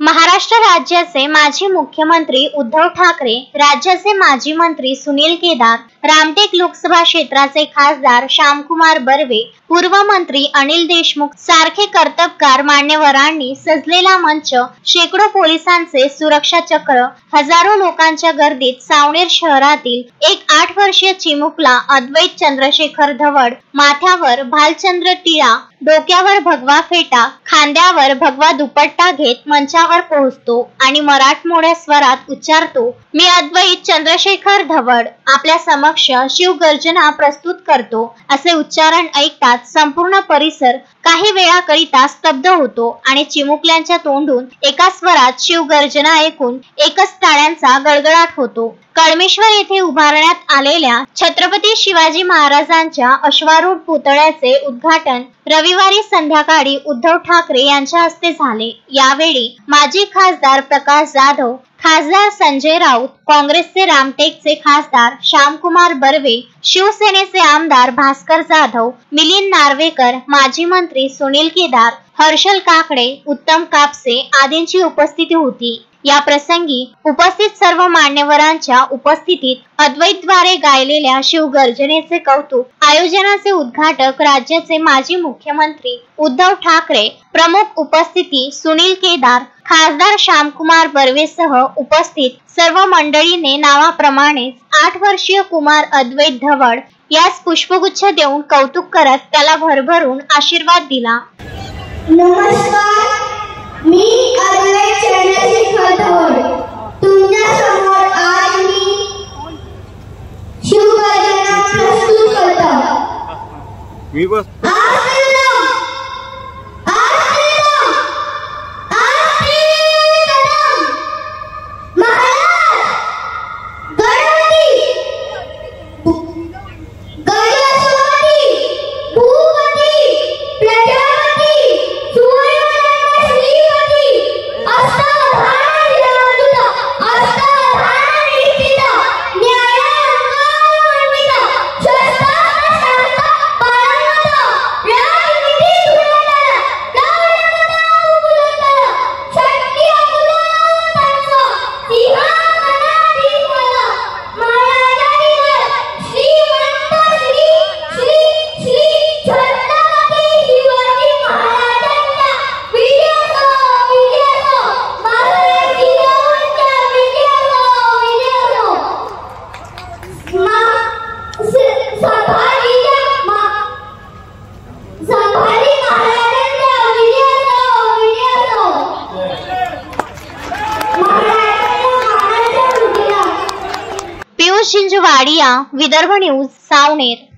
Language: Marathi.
महाराष्ट्र राज्याचे माजी मुख्यमंत्री उद्धव ठाकरे, राज्याचे माजी मंत्री सुनील केदार, रामटेक लोकसभा क्षेत्राचे खासदार श्यामकुमार बर्वे, पूर्व मंत्री अनिल देशमुख सारखे कर्तबगार मान्यवरांनी सजलेला मंच, शेकडो पोलिसांचे सुरक्षा चक्र, हजारो लोकांच्या गर्दीत सावनेर शहरातील एक 8 वर्षीय चिमुकला अद्वैत चंद्रशेखर धवड माथ्यावर भालचंद्र टिळा, डोक्यावर भगवा फेटा, खांद्यावर भगवा दुपट्टा घेत मंचावर पोहोचतो आणि मराठमोळ्या स्वरात उच्चारतो, मी अद्वैत चंद्रशेखर धवड आपल्या समक्ष शिवगर्जना प्रस्तुत करतो. असे उच्चारण ऐकताच संपूर्ण परिसर काही वेळाकरिता स्तब्ध होतो आणि चिमुकल्यांच्या तोंडून एका स्वरात शिवगर्जना ऐकून एकच टाळ्यांचा गडगडाट होतो. कळमेश्वर येथे उभारण्यात आलेल्या छत्रपती शिवाजी महाराजांच्या अश्वारूढ पुतळ्याचे उद्घाटन रविवारी संध्याकाळी उद्धव ठाकरे यांच्या हस्ते झाले. यावेळी माजी खासदार प्रकाश जाधव, खासदार संजय राऊत, काँग्रेसचे रामटेकचे खासदार श्यामकुमार बर्वे, शिवसेनेचे आमदार भास्कर जाधव, मिलिंद नार्वेकर, माजी मंत्री सुनील केदार, हर्षल काकडे, उत्तम कापसे आदींची उपस्थिती होती. या प्रसंगी उपस्थित सर्व मान्यवरांच्या उपस्थितीत अद्वैतद्वारे गायलेल्या शिवगर्जनेचे कौतुक, आयोजनाचे उद्घाटक राज्याचे माजी मुख्यमंत्री उद्धव ठाकरे, प्रमुख उपस्थिती सुनील केदार, खासदार श्यामकुमार बर्वेसह उपस्थित सर्व मंडळीने नावाप्रमाणे 8 वर्षीय कुमार अद्वैत धवड यास पुष्पगुच्छ देऊन कौतुक करत त्याला भरभरून आशीर्वाद दिला. नमस्कार, मी अद्वैत चंद्रशेखर धवड तुमच्या समोर आज मी शिवगर्जना प्रस्तुत करतो. मी बस वाडिया, विदर्भ न्यूज, सावनेर.